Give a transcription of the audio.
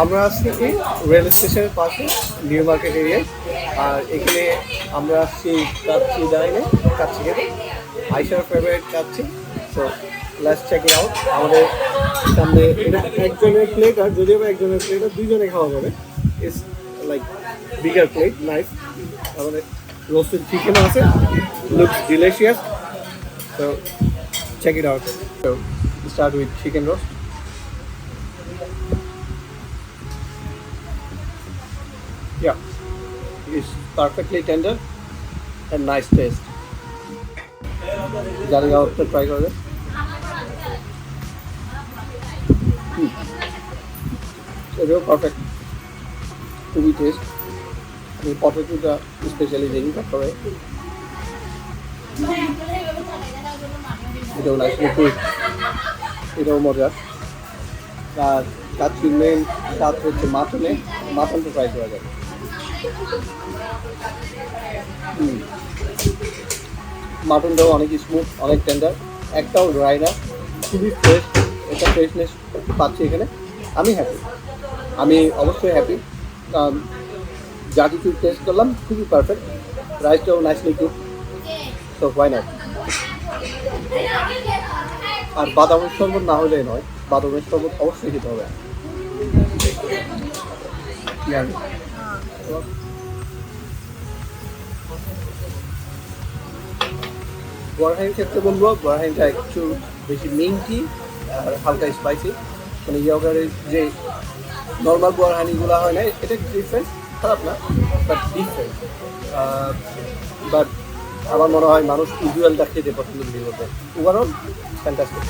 আমরা আসছি কি রেল স্টেশনের পাশে নিউ মার্কেট এরিয়ায়। আর এখানে আমরা আসছি কাচ্চি ডাইনে, কাচ্চি খেতে। আইসার favourite kacchi. So let's check it out. আমাদের সামনে এটা একজনের প্লেট, আর যদিও বা একজনের প্লেট আর দুইজনে খাওয়া যাবে। It's like bigger plate, nice. আমাদের রোস্টেড চিকেন আছে, looks delicious. So check it out. So start with chicken roast. Yeah, it's perfectly tender and nice taste. Jari out to try kore. So real perfect. To be taste. The potato da especially jeni ka kore. এটাও nice liquid, এটাও মজার। আর কাচ্চির main স্বাদ হচ্ছে মাটনটা try করা যাবে। মাটনটাও অনেক smooth, অনেক টেন্ডার, একটাও ড্রাই না, খুবই ফ্রেশ। এটা ফ্রেশনেস পাচ্ছি এখানে। আমি হ্যাপি, আমি অবশ্যই হ্যাপি। যা কিছু টেস্ট করলাম খুবই পারফেক্ট। রাইসটাও nicely cook, so why not. আর বাদামের শরবত না হলেই নয়, বাদামের শরবত অবশ্যই খেতে হবে। বড়হাইন ক্ষেত্রে বলবো, বড়হাইনটা একটু বেশি মিন্টি আর হালকা স্পাইসি। মানে ইয়গারের যে নর্মাল বড়হানিগুলো হয় না, এটা ডিফারেন্ট, খারাপ না, বাট ডিফারেন্ট। বাট আমার মনে হয় মানুষ ইউজুয়ালটা খেতে পছন্দ করবে। Overall fantastic.